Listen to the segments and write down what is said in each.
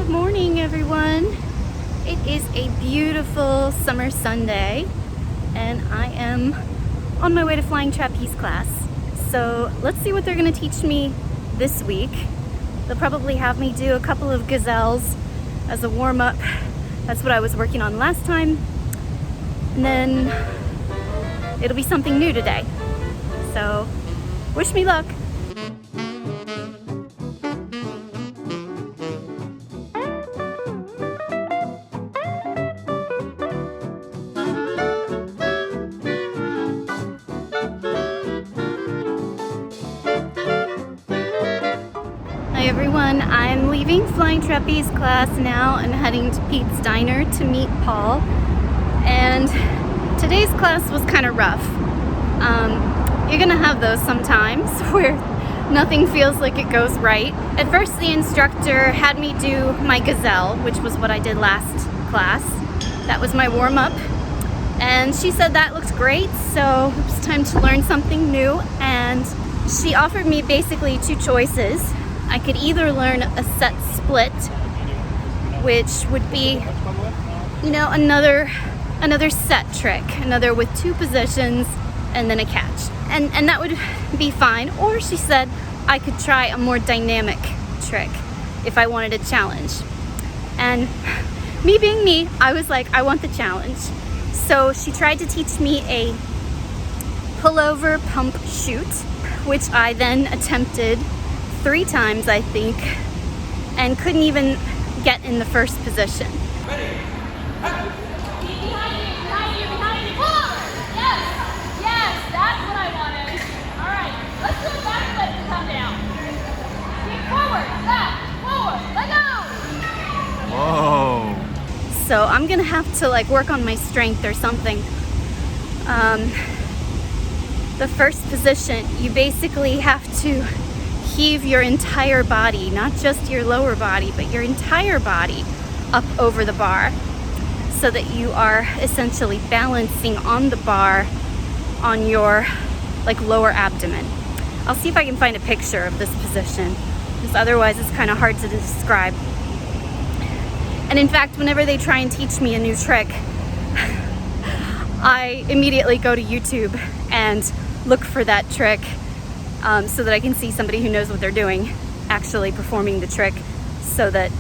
morning, everyone. It is a beautiful summer Sunday and I am on my way to flying trapeze class. So let's see what they're going to teach me this week. They'll probably have me do a couple of gazelles as a warm-up. That's what I was working on last time. And then it'll be something new today. So wish me luck. Hi everyone, I'm leaving flying trapeze class now and heading to Pete's Diner to meet Paul. And today's class was kind of rough. You're gonna have those sometimes where nothing feels like it goes right. At first the instructor had me do my gazelle, which was what I did last class. That was my warm-up. And she said that looked great, so it was time to learn something new. And she offered me basically two choices. I could either learn a set split, which would be, you know, another set trick, another with two positions and then a catch. And that would be fine. Or she said I could try a more dynamic trick if I wanted a challenge. And me being me, I was like, I want the challenge. So she tried to teach me a pullover pump shoot, which I then attempted 3 times, I think, and couldn't even get in the first position. Ready? Behind you. Yes, yes, that's what I wanted. All right, let's do a backflip to come down. Keep forward, let go. Whoa. So I'm gonna have to like work on my strength or something. The first position, you basically have to heave your entire body, not just your lower body, but your entire body up over the bar so that you are essentially balancing on the bar on your like lower abdomen. I'll see if I can find a picture of this position, because otherwise it's kind of hard to describe. And in fact, whenever they try and teach me a new trick, I immediately go to YouTube and look for that trick so that I can see somebody who knows what they're doing actually performing the trick, so that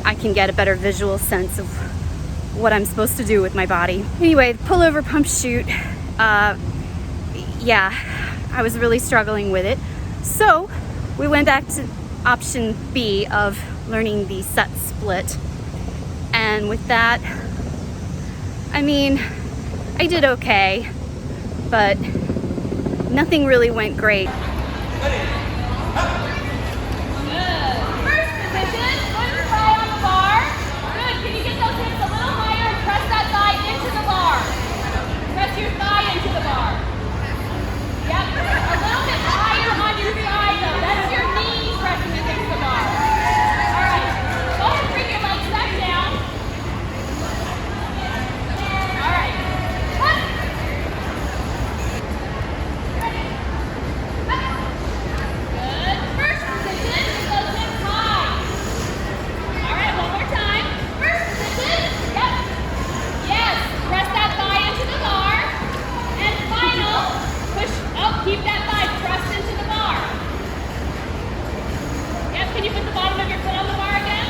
I can get a better visual sense of what I'm supposed to do with my body. Anyway, pullover pump shoot, yeah, I was really struggling with it. So we went back to option B of learning the set split. And with that, I mean, I did okay, but nothing really went great. Ready? Good. First position, put your thigh on the bar. Good. Can you get those hips a little higher and press that thigh into the bar? Press your thigh into the bar. Yep. A little bit higher on your thigh though. That's your knee pressing against the bar. All right. Go ahead and bring your legs back down. All right. Up. Good. First position, those hips high. All right, one more time. First position. Yep. Yes. Press that thigh into the bar. And final. Push. Oh, keep that thigh pressed into the bar. Yep. Can you put the bottom of your foot on the bar again?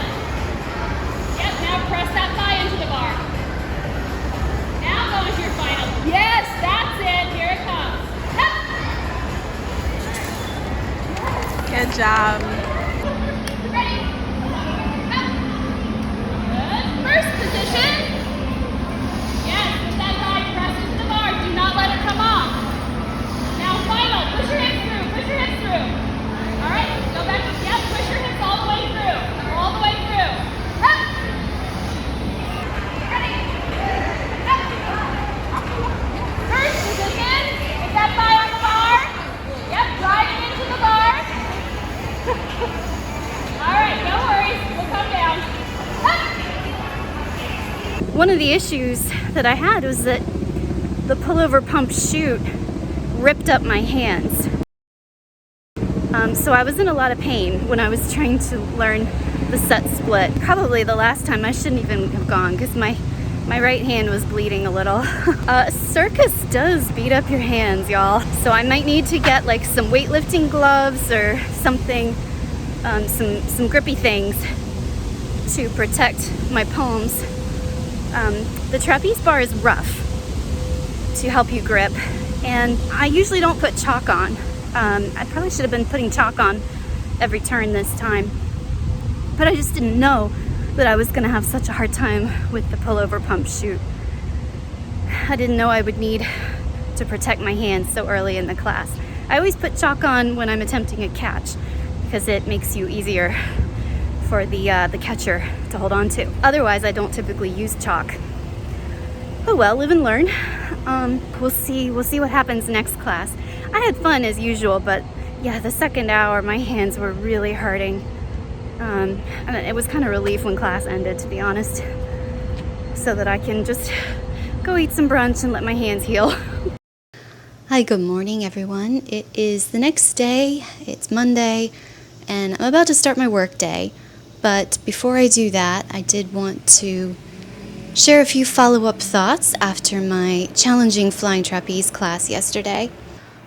Yep. Now press that thigh into the bar. Now go into your final. Yes, that's it. Here it comes. Up. Good job. Ready? Up. Good. First position. Yes, put that thigh pressed into the bar. Do not let it come off. Now final. Push your hips through. Push your hips through. All right. Go back. Yep. Push your hips all the way through. All the way through. Up. Ready? Up. First position. Get that thigh on the bar. Yep. Drive it into the bar. All right. No worries. We'll come down. Up. One of the issues that I had was that the pullover pump shoot ripped up my hands. So I was in a lot of pain when I was trying to learn the set split. Probably the last time I shouldn't even have gone because my right hand was bleeding a little. Circus does beat up your hands, y'all. So I might need to get like some weightlifting gloves or something, some grippy things to protect my palms. The trapeze bar is rough to help you grip, and I usually don't put chalk on. I probably should have been putting chalk on every turn this time, but I just didn't know that I was gonna have such a hard time with the pullover pump chute. I didn't know I would need to protect my hands so early in the class. I always put chalk on when I'm attempting a catch because it makes you easier for the catcher to hold on to. Otherwise, I don't typically use chalk. Oh well, live and learn. We'll see what happens next class. I had fun as usual, but yeah, the second hour, my hands were really hurting. And it was kind of relief when class ended, to be honest, so that I can just go eat some brunch and let my hands heal. Hi, good morning, everyone. It is the next day. It's Monday, and I'm about to start my work day. But before I do that, I did want to share a few follow-up thoughts after my challenging flying trapeze class yesterday.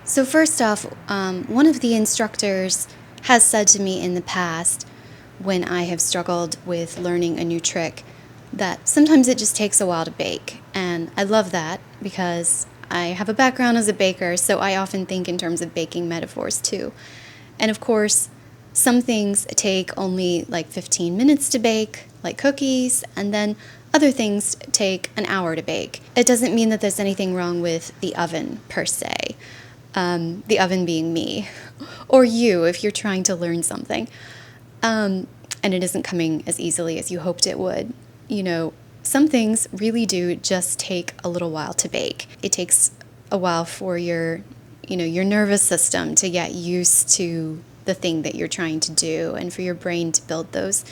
So first off, one of the instructors has said to me in the past, when I have struggled with learning a new trick, that sometimes it just takes a while to bake. And I love that because I have a background as a baker, so I often think in terms of baking metaphors too. And of course, some things take only like 15 minutes to bake, like cookies, and then other things take an hour to bake. It doesn't mean that there's anything wrong with the oven per se. The oven being me, or you if you're trying to learn something. And it isn't coming as easily as you hoped it would. You know, some things really do just take a little while to bake. It takes a while for your nervous system to get used to the thing that you're trying to do and for your brain to build those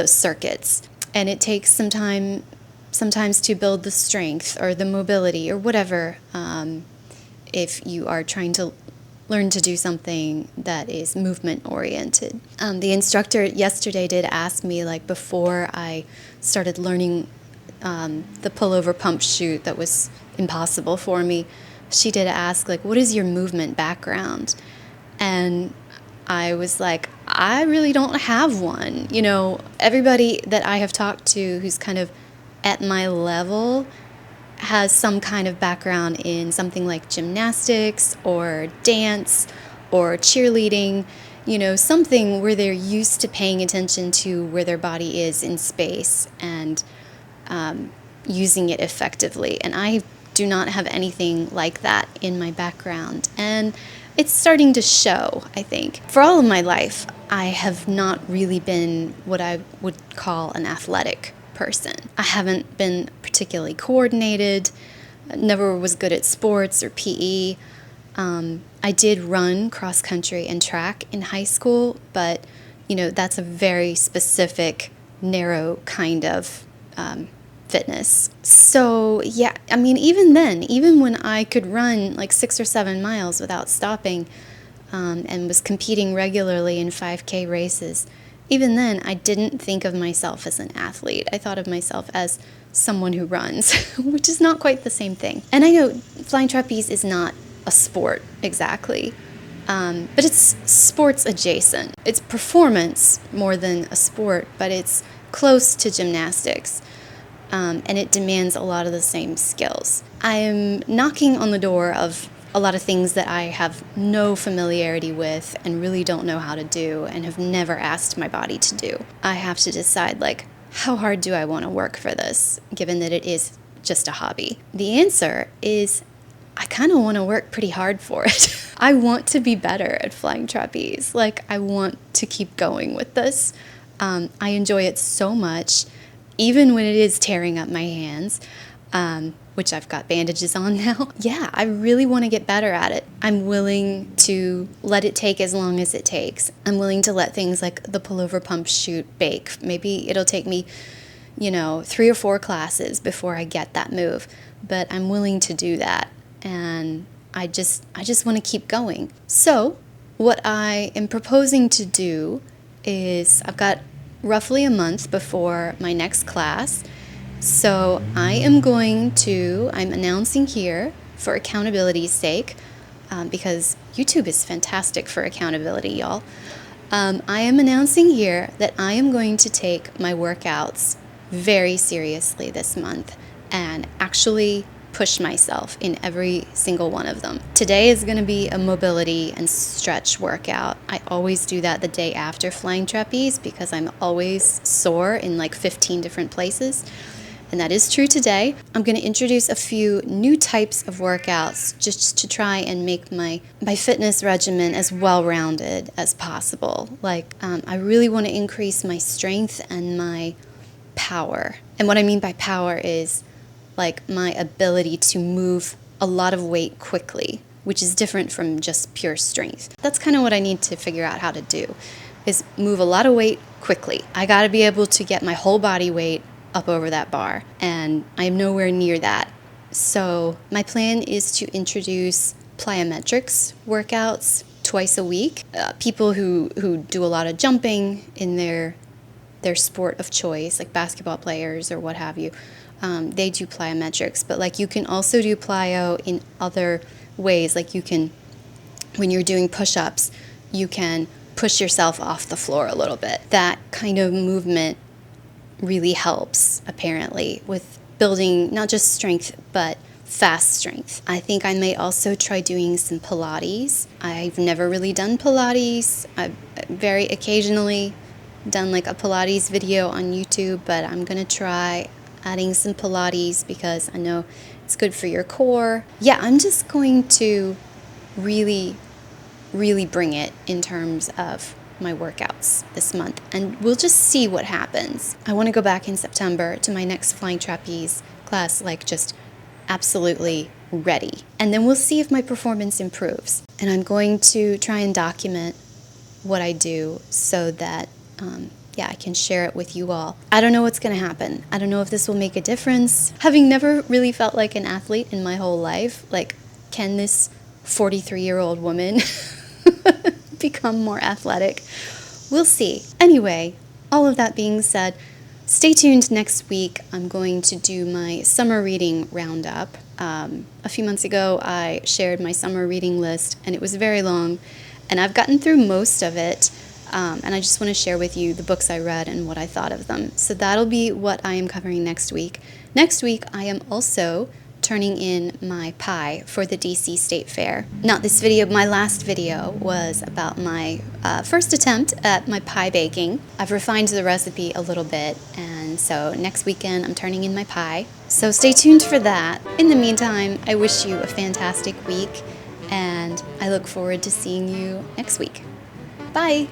circuits. And it takes some time sometimes to build the strength or the mobility or whatever, if you are trying to learn to do something that is movement oriented. The instructor yesterday did ask me, like before I started learning the pullover pump chute that was impossible for me, she did ask, like, what is your movement background? And I was like, I really don't have one. You know, everybody that I have talked to who's kind of at my level has some kind of background in something like gymnastics or dance or cheerleading, you know, something where they're used to paying attention to where their body is in space and using it effectively. And I do not have anything like that in my background. And it's starting to show, I think. For all of my life, I have not really been what I would call an athletic person. I haven't been particularly coordinated, never was good at sports or PE. I did run cross country and track in high school, but you know, that's a very specific, narrow kind of fitness. So yeah, I mean, even then, even when I could run like 6 or 7 miles without stopping, and was competing regularly in 5K races, even then, I didn't think of myself as an athlete. I thought of myself as someone who runs, which is not quite the same thing. And I know flying trapeze is not a sport exactly, but it's sports adjacent. It's performance more than a sport, but it's close to gymnastics, and it demands a lot of the same skills. I am knocking on the door of a lot of things that I have no familiarity with and really don't know how to do and have never asked my body to do. I have to decide, like, how hard do I want to work for this, given that it is just a hobby? The answer is I kind of want to work pretty hard for it. I want to be better at flying trapeze. Like, I want to keep going with this. I enjoy it so much, even when it is tearing up my hands. Which I've got bandages on now. Yeah, I really want to get better at it. I'm willing to let it take as long as it takes. I'm willing to let things like the pullover pump chute bake. Maybe it'll take me, 3 or 4 classes before I get that move. But I'm willing to do that. And I just want to keep going. So what I am proposing to do is I've got roughly a month before my next class. So I'm announcing here for accountability's sake, because YouTube is fantastic for accountability, y'all. I am announcing here that I am going to take my workouts very seriously this month and actually push myself in every single one of them. Today is going to be a mobility and stretch workout. I always do that the day after flying trapeze because I'm always sore in like 15 different places. And that is true today. I'm going to introduce a few new types of workouts just to try and make my fitness regimen as well-rounded as possible. I really want to increase my strength and my power. And what I mean by power is like my ability to move a lot of weight quickly, which is different from just pure strength. That's kind of what I need to figure out how to do, is move a lot of weight quickly. I got to be able to get my whole body weight up over that bar, and I'm nowhere near that. So my plan is to introduce plyometrics workouts twice a week. People who do a lot of jumping in their sport of choice, like basketball players or what have you, they do plyometrics. But like you can also do plyo in other ways. Like you can, when you're doing push-ups, you can push yourself off the floor a little bit. That kind of movement really helps, apparently, with building not just strength, but fast strength. I think I may also try doing some Pilates. I've never really done Pilates. I've very occasionally done like a Pilates video on YouTube, but I'm gonna try adding some Pilates because I know it's good for your core. Yeah, I'm just going to really bring it in terms of my workouts this month, and we'll just see what happens. I want to go back in September to my next flying trapeze class like just absolutely ready, and then we'll see if my performance improves. And I'm going to try and document what I do so that I can share it with you all. I don't know what's going to happen. I don't know if this will make a difference. Having never really felt like an athlete in my whole life, like, can this 43-year-old woman become more athletic? We'll see. Anyway, all of that being said, stay tuned next week. I'm going to do my summer reading roundup. A few months ago, I shared my summer reading list, and it was very long, and I've gotten through most of it, and I just want to share with you the books I read and what I thought of them. So that'll be what I am covering next week. Next week, I am also turning in my pie for the DC State Fair. Not this video, my last video was about my first attempt at my pie baking. I've refined the recipe a little bit, and so next weekend I'm turning in my pie. So stay tuned for that. In the meantime, I wish you a fantastic week, and I look forward to seeing you next week. Bye!